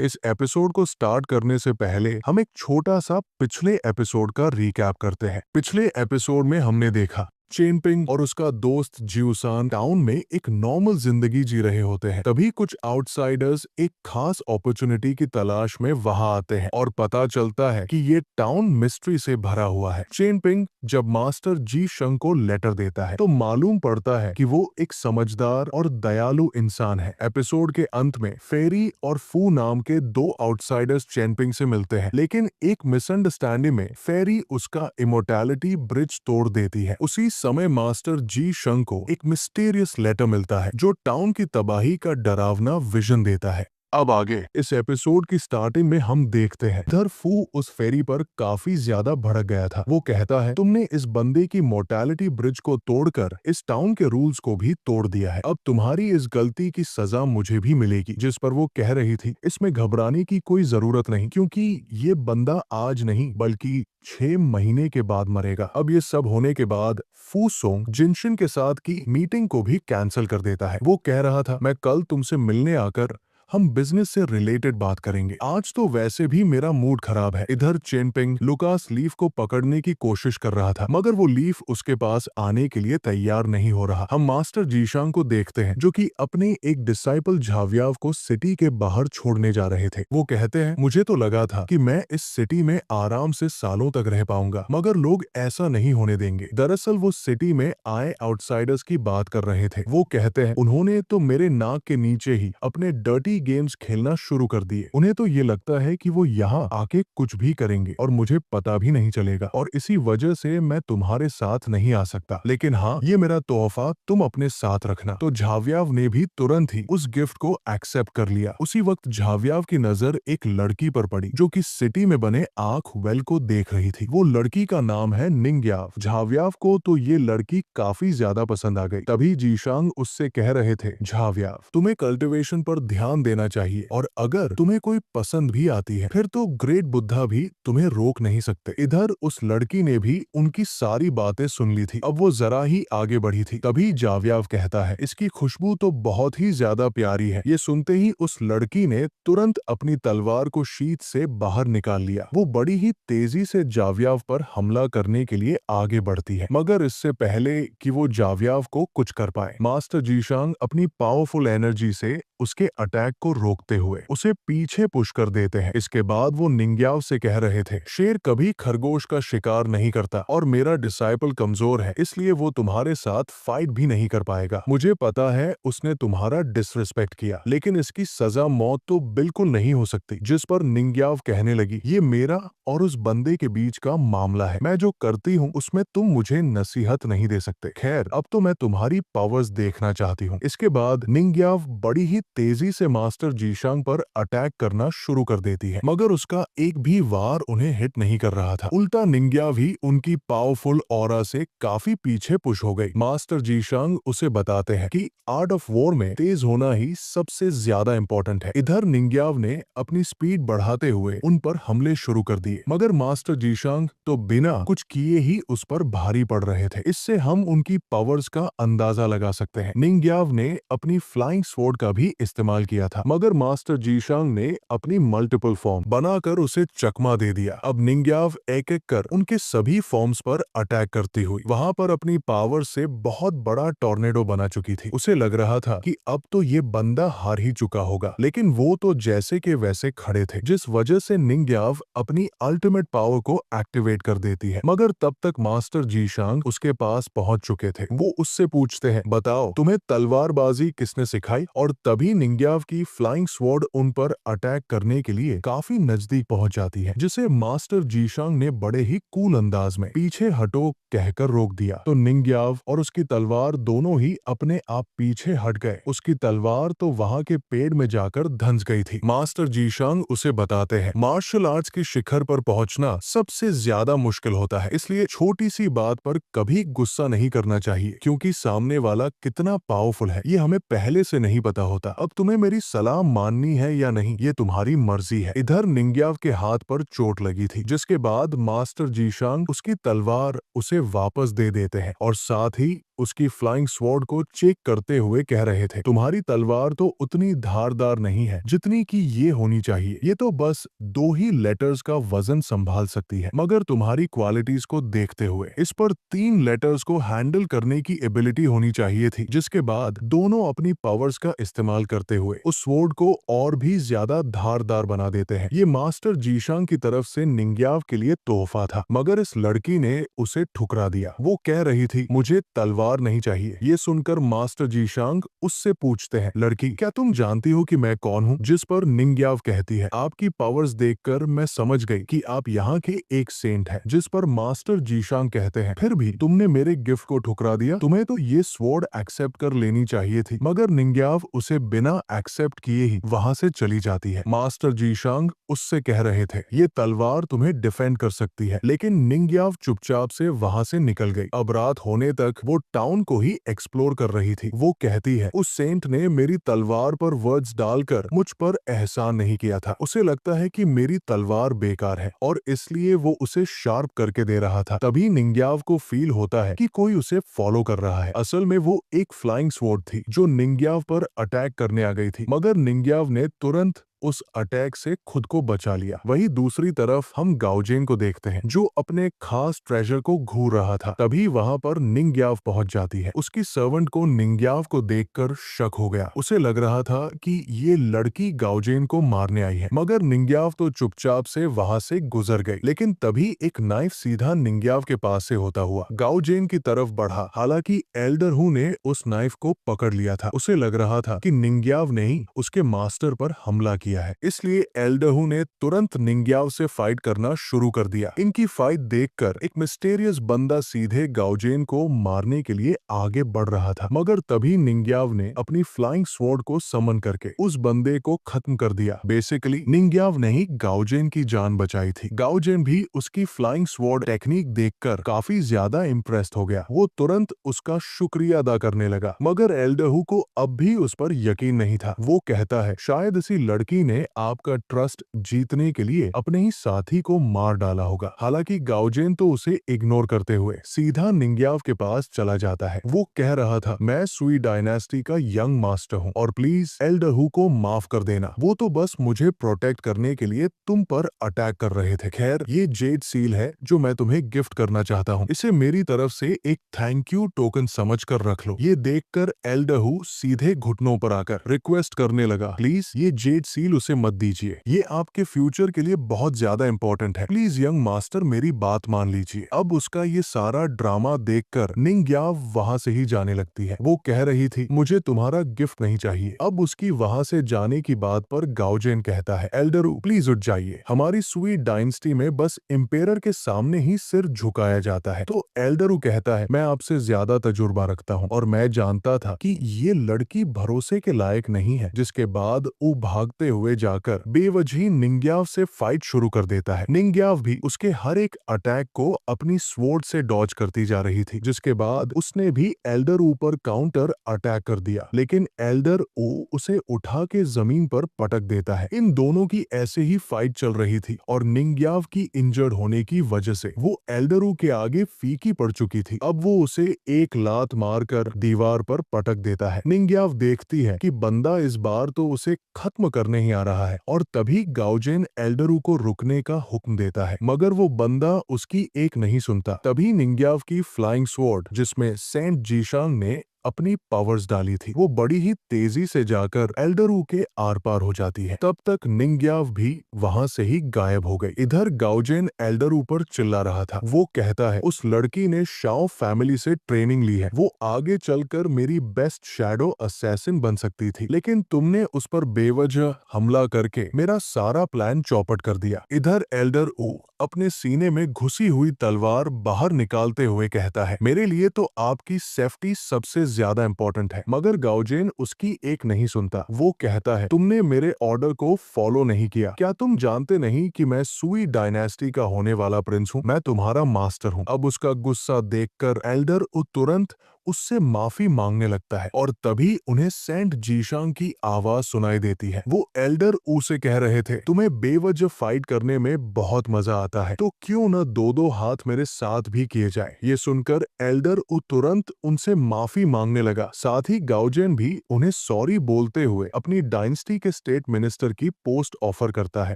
इस एपिसोड को स्टार्ट करने से पहले हम एक छोटा सा पिछले एपिसोड का रिकैप करते हैं। पिछले एपिसोड में हमने देखा चेनपिंग और उसका दोस्त ज्यूसान टाउन में एक नॉर्मल जिंदगी जी रहे होते हैं। तभी कुछ आउटसाइडर्स एक खास अपॉर्चुनिटी की तलाश में वहां आते हैं और पता चलता है कि ये टाउन मिस्ट्री से भरा हुआ है। चेनपिंग जब मास्टर जी शंग को लेटर देता है तो मालूम पड़ता है कि वो एक समझदार और दयालु इंसान है। एपिसोड के अंत में फेरी और फू नाम के दो आउटसाइडर्स चेनपिंग से मिलते हैं, लेकिन एक मिसअंडरस्टैंडिंग में फेरी उसका इमोर्टैलिटी ब्रिज तोड़ देती है। उसी समय मास्टर जी शंग को एक मिस्टीरियस लेटर मिलता है जो टाउन की तबाही का डरावना विजन देता है। अब आगे इस एपिसोड की स्टार्टिंग में हम देखते हैं इधर फू उस फेरी पर काफी ज्यादा भड़क गया था। वो कहता है, तुमने इस बंदे की मोर्टैलिटी ब्रिज को तोड़कर इस टाउन के रूल्स को भी तोड़ दिया है। अब तुम्हारी इस गलती की सजा मुझे भी मिलेगी। जिस पर वो कह रही थी, इसमें घबराने की कोई जरूरत नहीं, क्योंकि ये बंदा आज नहीं बल्कि 6 महीने के बाद मरेगा। अब ये सब होने के बाद फू सोंग जिनशिन के साथ की मीटिंग को भी कैंसिल कर देता है। वो कह रहा था, मैं कल तुमसे मिलने आकर हम बिजनेस से रिलेटेड बात करेंगे, आज तो वैसे भी मेरा मूड खराब है। इधर चेनपिंग लुकास लीफ को पकड़ने की कोशिश कर रहा था, मगर वो लीफ उसके पास आने के लिए तैयार नहीं हो रहा। हम मास्टर जीशांग को देखते हैं जो कि अपने एक डिसाइपल झावियाव को सिटी के बाहर छोड़ने जा रहे थे। वो कहते हैं, मुझे तो लगा था कि मैं इस सिटी में आराम से सालों तक रह पाऊंगा, मगर लोग ऐसा नहीं होने देंगे। दरअसल वो सिटी में आए आउटसाइडर्स की बात कर रहे थे। वो कहते हैं, उन्होंने तो मेरे नाक के नीचे ही अपने डर्टी गेम्स खेलना शुरू कर दिए। उन्हें तो ये लगता है कि वो यहाँ आके कुछ भी करेंगे और मुझे पता भी नहीं चलेगा, और इसी वजह से मैं तुम्हारे साथ नहीं आ सकता। लेकिन हाँ, ये मेरा तोहफा तुम अपने साथ रखना। तो झावियाव ने भी तुरंत ही उस गिफ्ट को एक्सेप्ट कर लिया। उसी वक्त झावियाव की नजर एक लड़की पर पड़ी जो कि सिटी में बने आंख वेल को देख रही थी। वो लड़की का नाम है निंग्याव। झावियाव को तो ये लड़की काफी ज्यादा पसंद आ गई। तभी जीशांग उससे कह रहे थे, झावियाव, तुम्हें कल्टीवेशन पर ध्यान देना चाहिए, और अगर तुम्हें कोई पसंद भी आती है फिर तो ग्रेट बुद्धा भी तुम्हें रोक नहीं सकते। इधर उस लड़की ने भी उनकी सारी बातें सुन ली थी। अब वो जरा ही आगे बढ़ी थी। तभी जावियाव कहता है, इसकी खुशबू तो बहुत ही ज्यादा प्यारी है। ये सुनते ही उस लड़की ने तुरंत अपनी तलवार को शीत से बाहर निकाल लिया। वो बड़ी ही तेजी से जावियाव पर हमला करने के लिए आगे बढ़ती है, मगर इससे पहले कि वो जावियाव को कुछ कर पाए, मास्टर जीशांग अपनी पावरफुल एनर्जी से उसके अटैक को रोकते हुए उसे पीछे पुश कर देते हैं। इसके बाद वो निंग्याव से कह रहे थे, शेर कभी खरगोश का शिकार नहीं करता, और मेरा डिसाइपल कमजोर है, इसलिए वो तुम्हारे साथ फाइट भी नहीं कर पाएगा। मुझे पता है उसने तुम्हारा डिसरिस्पेक्ट किया, लेकिन इसकी सजा मौत तो बिल्कुल नहीं हो सकती। जिस पर निंग्याव कहने लगी, ये मेरा और उस बंदे के बीच का मामला है। मैं जो करती हूँ उसमें तुम मुझे नसीहत नहीं दे सकते। खैर, अब तो मैं तुम्हारी पावर्स देखना चाहती हूँ। इसके बाद निंग्याव बड़ी ही तेजी से मास्टर जीशांग पर अटैक करना शुरू कर देती है, मगर उसका एक भी वार उन्हें हिट नहीं कर रहा था। उल्टा निंग्याव ही उनकी पावरफुल ऑरा से काफी पीछे पुश हो गई। मास्टर जीशांग उसे बताते हैं कि आर्ट ऑफ वॉर में तेज होना ही सबसे ज्यादा इंपॉर्टेंट है। इधर निंग्याव ने अपनी स्पीड बढ़ाते हुए उन पर हमले शुरू कर दिए, मगर मास्टर जीशांग तो बिना कुछ किए ही उस पर भारी पड़ रहे थे। इससे हम उनकी पावर्स का अंदाजा लगा सकते हैं। निंग्याव ने अपनी फ्लाइंग स्वॉर्ड का भी इस्तेमाल किया था, मगर मास्टर जीशांग ने अपनी मल्टीपल फॉर्म बनाकर उसे चकमा दे दिया। अब निंग्याव एक एक कर उनके सभी फॉर्म्स पर अटैक करती हुई वहां पर अपनी पावर से बहुत बड़ा टॉर्नेडो बना चुकी थी। उसे लग रहा था कि अब तो ये बंदा हार ही चुका होगा, लेकिन वो तो जैसे के वैसे खड़े थे, जिस वजह से निंग्याव अपनी अल्टीमेट पावर को एक्टिवेट कर देती है। मगर तब तक मास्टर जीशांग उसके पास पहुंच चुके थे। वो उससे पूछते हैं, बताओ तुम्हें तलवारबाजी किसने सिखाई? और तभी निंग्याव की फ्लाइंग स्वॉर्ड उन पर अटैक करने के लिए काफी नजदीक पहुंच जाती है, जिसे मास्टर जीशांग ने बड़े ही कूल अंदाज में पीछे हटो कहकर रोक दिया। तो निंग्याव और उसकी तलवार दोनों ही अपने आप पीछे हट गए। उसकी तलवार तो वहां के पेड़ में जाकर धंस गई थी। मास्टर जीशांग उसे बताते हैं, मार्शल आर्ट्स की शिखर पर पहुंचना सबसे ज्यादा मुश्किल होता है, इसलिए छोटी सी बात पर कभी गुस्सा नहीं करना चाहिए, क्योंकि सामने वाला कितना पावरफुल है ये हमें पहले से नहीं पता होता। अब तुम्हें मेरी सलाह माननी है या नहीं ये तुम्हारी मर्जी है। इधर निंग्याव के हाथ पर चोट लगी थी, जिसके बाद मास्टर जीशांग उसकी तलवार उसे वापस दे देते हैं और साथ ही उसकी फ्लाइंग स्वॉर्ड को चेक करते हुए कह रहे थे, तुम्हारी तलवार तो उतनी धारदार नहीं है जितनी कि ये होनी चाहिए। ये तो बस 2 ही लेटर्स का वजन संभाल सकती है, मगर तुम्हारी क्वालिटीज को देखते हुए इस पर 3 लेटर्स को हैंडल करने की एबिलिटी होनी चाहिए थी। जिसके बाद दोनों अपनी पावर्स का इस्तेमाल करते हुए उस स्वॉर्ड को और भी ज्यादा धारदार बना देते हैं। ये मास्टर जीशांग की तरफ से निंग्याव के लिए तोहफा था, मगर इस लड़की ने उसे ठुकरा दिया। वो कह रही थी, मुझे तलवार नहीं चाहिए। ये सुनकर मास्टर जीशांग उससे पूछते हैं, लड़की क्या तुम जानती हो कि मैं कौन हूँ? जिस पर निंग्याव कहती है, आपकी पावर्स देखकर मैं समझ गई कि आप यहाँ के एक सेंट हैं। जिस पर मास्टर जीशांग कहते हैं, फिर भी तुमने मेरे गिफ्ट को ठुकरा दिया, तुम्हें तो ये स्वॉर्ड एक्सेप्ट कर लेनी चाहिए थी। मगर निंग्याव उसे बिना एक्सेप्ट किए ही वहां से चली जाती है। मास्टर जीशांग उससे कह रहे थे, ये तलवार तुम्हें डिफेंड कर सकती है, लेकिन निंग्याव चुपचाप से वहां से निकल गई। अब रात होने तक वो टाउन को ही एक्सप्लोर कर रही थी। वो कहती है, उस सेंट ने मेरी तलवार पर वर्ड्स डालकर मुझ पर एहसान नहीं किया था। उसे लगता है कि मेरी तलवार बेकार है और इसलिए वो उसे शार्प करके दे रहा था। तभी निंग्याव को फील होता है कि कोई उसे फॉलो कर रहा है। असल में वो एक फ्लाइंग स्वॉर्ड थी जो निंग्याव पर अटैक करने आ गई थी, मगर निंग्याव ने तुरंत उस अटैक से खुद को बचा लिया। वहीं दूसरी तरफ हम गाओजेन को देखते हैं जो अपने खास ट्रेजर को घूर रहा था। तभी वहां पर निंग्याव पहुंच जाती है। उसकी सर्वेंट को निंग्याव को देखकर शक हो गया। उसे लग रहा था कि ये लड़की गाओजेन को मारने आई है, मगर निंग्याव तो चुपचाप से वहां से गुजर गई। लेकिन तभी एक नाइफ सीधा निंग्याव के पास से होता हुआ गाओजेन की तरफ बढ़ा। हालांकि एल्डर हु ने उस नाइफ को पकड़ लिया था। उसे लग रहा था कि निंग्याव ने ही उसके मास्टर पर हमला किया है, इसलिए एल्डहू ने तुरंत निंग्याव से फाइट करना शुरू कर दिया। इनकी फाइट देखकर एक मिस्टेरियस बंदा सीधे गाओजेन को मारने के लिए आगे बढ़ रहा था, मगर तभी निंग्याव ने अपनी फ्लाइंग स्वॉर्ड को समन करके उस बंदे को खत्म कर दिया। बेसिकली निंग्याव ने ही गाओजेन की जान बचाई थी। गाओजेन भी उसकी फ्लाइंग स्वॉर्ड टेक्निक देखकर काफी ज्यादा इम्प्रेस्ड हो गया। वो तुरंत उसका शुक्रिया अदा करने लगा, मगर एल्डहू को अब भी उस पर यकीन नहीं था। वो कहता है, शायद इसी लड़की ने आपका ट्रस्ट जीतने के लिए अपने ही साथी को मार डाला होगा। हालांकि गाओजेन तो उसे इग्नोर करते हुए सीधा निंग्याव के पास चला जाता है। वो कह रहा था, मैं सुई डायनेस्टी का यंग मास्टर हूँ और प्लीज एल्डहू को माफ कर देना। वो तो बस मुझे प्रोटेक्ट करने के लिए तुम पर अटैक कर रहे थे। खैर, ये जेड सील है जो मैं तुम्हें गिफ्ट करना चाहता हूँ। इसे मेरी तरफ से एक थैंक यू टोकन समझ कर रख लो। ये देखकर एल्डहू सीधे घुटनों पर आकर रिक्वेस्ट करने लगा, प्लीज ये जेड सील उसे मत दीजिए, ये आपके फ्यूचर के लिए बहुत ज्यादा इंपॉर्टेंट है। प्लीज यंग मास्टर मेरी बात मान लीजिए। अब उसका ये सारा ड्रामा देखकर निंग्याव वहां से ही जाने लगती है। वो कह रही थी, मुझे तुम्हारा गिफ्ट नहीं चाहिए। अब उसकी वहां से जाने की बात पर गाओजेन कहता है, एल्डरू प्लीज उठ जाइए। हमारी स्वीट डायनेस्टी में बस एम्पेरर के सामने ही सिर झुकाया जाता है। तो एल्डरू कहता है, मैं आपसे ज्यादा तजुर्बा रखता हूँ और मैं जानता था कि ये लड़की भरोसे के लायक नहीं है। जिसके बाद वो भागते हुए जाकर बेवजही निंग्याव से फाइट शुरू कर देता है। निंग्याव भी उसके हर एक अटैक को अपनी स्वॉर्ड से डॉज करती जा रही थी। जिसके बाद उसने भी एल्डर ऊ पर काउंटर अटैक कर दिया, लेकिन एल्डर ऊ उसे उठा के जमीन पर पटक देता है। इन दोनों की ऐसे ही फाइट चल रही थी और निंग्याव की इंजर्ड होने की वजह से वो एल्डर ऊ के आगे फीकी पड़ चुकी थी। अब वो उसे एक लात मारकर दीवार पर पटक देता है। निंग्याव देखती है कि बंदा इस बार तो उसे खत्म करने ही आ रहा है और तभी गाओजेन एल्डरू को रुकने का हुक्म देता है, मगर वो बंदा उसकी एक नहीं सुनता। तभी निंग्याव की फ्लाइंग स्वॉर्ड, जिसमें सेंट जीशांग ने अपनी पावर्स डाली थी, वो बड़ी ही तेजी से जाकर एल्डरू के आर पार हो जाती है। तब तक निंग्याव भी वहां से ही गायब हो गई। इधर गाओजेन एल्डरू पर चिल्ला रहा था। वो कहता है, उस लड़की ने शाओ फैमिली से ट्रेनिंग ली है, वो आगे चलकर मेरी बेस्ट शैडो असैसिन बन सकती थी, लेकिन तुमने उस पर बेवजह हमला करके मेरा सारा प्लान चौपट कर दिया। इधर एल्डर ऊ अपने सीने में घुसी हुई तलवार बाहर निकालते हुए कहता है, मेरे लिए तो आपकी सेफ्टी सबसे ज्यादा इंपॉर्टेंट है। मगर गाओजेन उसकी एक नहीं सुनता। वो कहता है, तुमने मेरे ऑर्डर को फॉलो नहीं किया। क्या तुम जानते नहीं कि मैं सुई डायनेस्टी का होने वाला प्रिंस हूँ? मैं तुम्हारा मास्टर हूँ। अब उसका गुस्सा देखकर एल्डर ऊ तुरंत उससे माफी मांगने लगता है और तभी उन्हें सेंट जीशांग की आवाज सुनाई देती है। वो एल्डर ऊ से कह रहे थे, तुम्हें बेवजह फाइट करने में बहुत मजा आता है, तो क्यों न दो दो हाथ मेरे साथ भी किए जाए। ये सुनकर एल्डर ऊ तुरंत उनसे माफी मांगने लगा। साथ ही गाओजेन भी उन्हें सॉरी बोलते हुए अपनी डायनेस्टी के स्टेट मिनिस्टर की पोस्ट ऑफर करता है।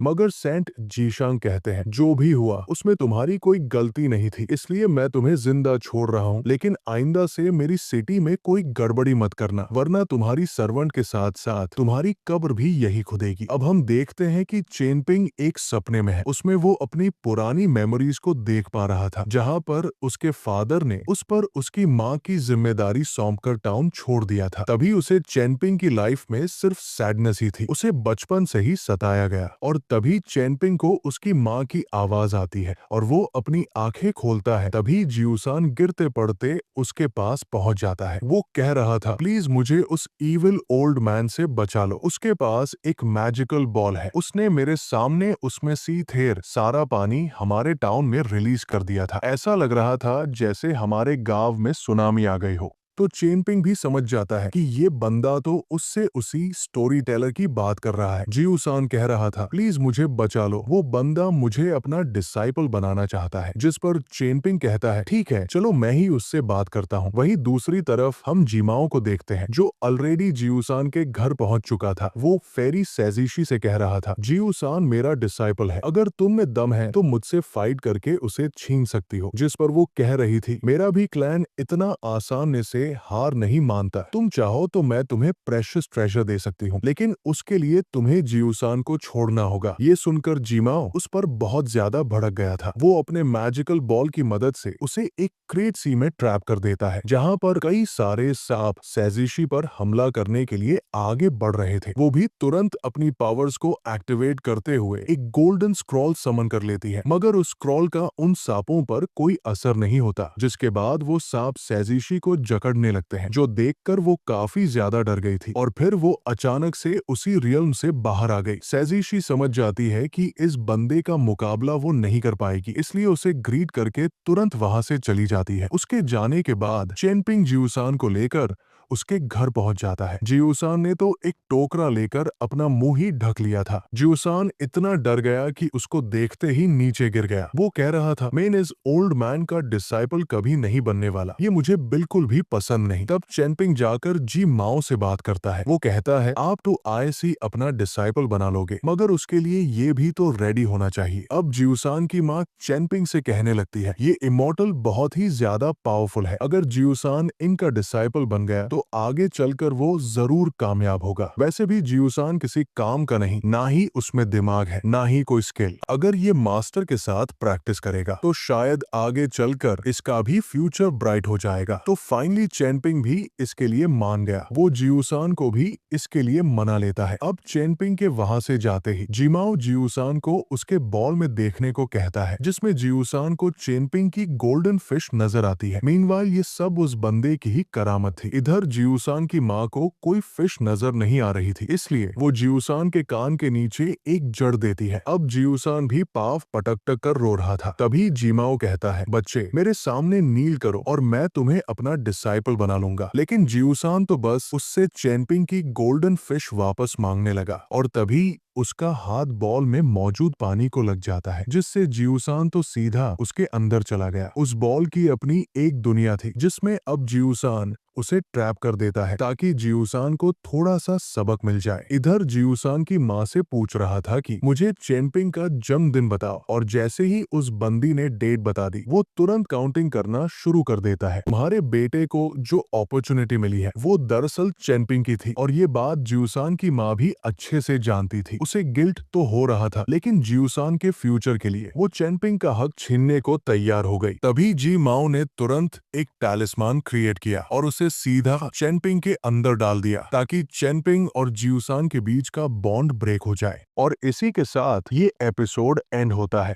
मगर सेंट जीशांग कहते हैं, जो भी हुआ उसमें तुम्हारी कोई गलती नहीं थी, इसलिए मैं तुम्हें जिंदा छोड़ रहा हूँ, लेकिन आइंदा से मेरी सिटी में कोई गड़बड़ी मत करना, वरना तुम्हारी सर्वेंट के साथ साथ तुम्हारी कब्र भी यही खुदेगी। अब हम देखते हैं कि चेनपिंग एक सपने में है। उसमें वो अपनी पुरानी मेमोरीज को देख पा रहा था, जहाँ पर उसके फादर ने उस पर उसकी माँ की जिम्मेदारी सौंपकर टाउन छोड़ दिया था। तभी उसे चेनपिंग की लाइफ में सिर्फ सैडनेस ही थी। उसे बचपन से ही सताया गया और तभी चेनपिंग को उसकी माँ की आवाज आती है और वो अपनी आंखें खोलता है। तभी जियूसान गिरते पड़ते उसके पास पहुंच जाता है। वो कह रहा था, प्लीज मुझे उस इविल ओल्ड मैन से बचा लो, उसके पास एक मैजिकल बॉल है, उसने मेरे सामने उसमें सी थेर सारा पानी हमारे टाउन में रिलीज कर दिया था। ऐसा लग रहा था जैसे हमारे गांव में सुनामी आ गई हो। तो चेनपिंग भी समझ जाता है कि ये बंदा तो उससे उसी स्टोरी टेलर की बात कर रहा है। जियूसान कह रहा था, प्लीज मुझे बचा लो, वो बंदा मुझे अपना डिसाइपल बनाना चाहता है। जिस पर चेनपिंग कहता है, ठीक है चलो मैं ही उससे बात करता हूँ। वहीं दूसरी तरफ हम जीमाओ को देखते हैं, जो ऑलरेडी जियूसान के घर पहुंच चुका था। वो फेरी सेजिशी से कह रहा था, जियूसान मेरा डिसाइपल है, अगर तुम में दम है तो मुझसे फाइट करके उसे छीन सकती हो। जिस पर वो कह रही थी, मेरा भी क्लैन इतना आसानी से हार नहीं मानता, तुम चाहो तो मैं तुम्हें प्रेशियस ट्रेजर दे सकती हूँ, लेकिन उसके लिए तुम्हें जियूसान को छोड़ना होगा। ये सुनकर जीमाओ उस पर बहुत ज्यादा भड़क गया था। वो अपने मैजिकल बॉल की मदद से उसे एक क्रेट सी में ट्रैप कर देता है, जहाँ पर कई सारे सांप सेजिशी पर हमला करने के लिए आगे बढ़ रहे थे। वो भी तुरंत अपनी पावर्स को एक्टिवेट करते हुए एक गोल्डन स्क्रॉल समन कर लेती है, मगर उस स्क्रॉल का उन सांपों पर कोई असर नहीं होता। जिसके बाद वो सांप सेजिशी को जकड़ने लगते हैं, जो देखकर वो काफी ज्यादा डर गई थी और फिर वो अचानक से उसी रियल्म से बाहर आ गई। सेजिशी समझ जाती है कि इस बंदे का मुकाबला वो नहीं कर पाएगी, इसलिए उसे ग्रीट करके तुरंत वहां से चली जाती है। उसके जाने के बाद चेनपिंग जियूसान को लेकर उसके घर पहुंच जाता है। जियूसान ने तो एक टोकरा लेकर अपना मुंह ही ढक लिया था। जियूसान इतना डर गया कि उसको देखते ही नीचे गिर गया। वो कह रहा था, मैं इस ओल्ड मैन का डिसाइपल कभी नहीं बनने वाला, ये मुझे बिल्कुल भी पसंद नहीं। तब चेनपिंग जाकर जी माओ से बात करता है। वो कहता है, आप तो आईसी अपना डिसाइपल बना लोगे, मगर उसके लिए ये भी तो रेडी होना चाहिए। अब जियूसान की माँ चेनपिंग से कहने लगती है, ये इमोर्टल बहुत ही ज्यादा पावरफुल है, अगर जियूसान इनका डिसाइपल बन गया तो आगे चलकर वो जरूर कामयाब होगा। वैसे भी जियूसान किसी काम का नहीं, ना ही उसमें दिमाग है, ना ही कोई स्किल। अगर ये मास्टर के साथ प्रैक्टिस करेगा तो शायद आगे चलकर इसका भी फ्यूचर ब्राइट हो जाएगा। तो फाइनली चेनपिंग भी इसके लिए मान गया। वो जियूसान को भी इसके लिए मना लेता है। अब चेनपिंग के वहां से जाते ही जिमाओ जियूसान को उसके बॉल में देखने को कहता है, जिसमें जियूसान को चेनपिंग की गोल्डन फिश नजर आती है। मीनवाइल ये सब उस बंदे की ही करामत थी। इधर जियूसान की माँ को कोई फिश नजर नहीं आ रही थी, इसलिए वो जियूसान के कान के नीचे एक जड़ देती है। अब जियूसान भी पाव पटक कर रो रहा था। तभी जिमाओ कहता है, बच्चे मेरे सामने नील करो और मैं तुम्हें अपना डिसाइपल बना लूंगा। लेकिन जियूसान तो बस उससे चेनपिंग की गोल्डन फिश वापस मांगने लगा और तभी उसका हाथ बॉल में मौजूद पानी को लग जाता है, जिससे जियूसान तो सीधा उसके अंदर चला गया। उस बॉल की अपनी एक दुनिया थी, जिसमें अब जियूसान उसे ट्रैप कर देता है ताकि जियूसान को थोड़ा सा सबक मिल जाए। इधर जियूसान की माँ से पूछ रहा था कि मुझे चेनपिंग का जन्मदिन बताओ, और जैसे ही उस बंदी ने डेट बता दी, वो तुरंत काउंटिंग करना शुरू कर देता है। तुम्हारे बेटे को जो अपॉर्चुनिटी मिली है वो दरअसल चेनपिंग की थी, और ये बात जियूसान की माँ भी अच्छे से जानती थी। उसे गिल्ट तो हो रहा था, लेकिन जियूसान के फ्यूचर के लिए वो चेनपिंग का हक छीनने को तैयार हो गई। तभी जी माओ ने तुरंत एक टैलिस्मान क्रिएट किया और उसे सीधा चेनपिंग के अंदर डाल दिया, ताकि चेनपिंग और जियूसान के बीच का बॉन्ड ब्रेक हो जाए। और इसी के साथ ये एपिसोड एंड होता है।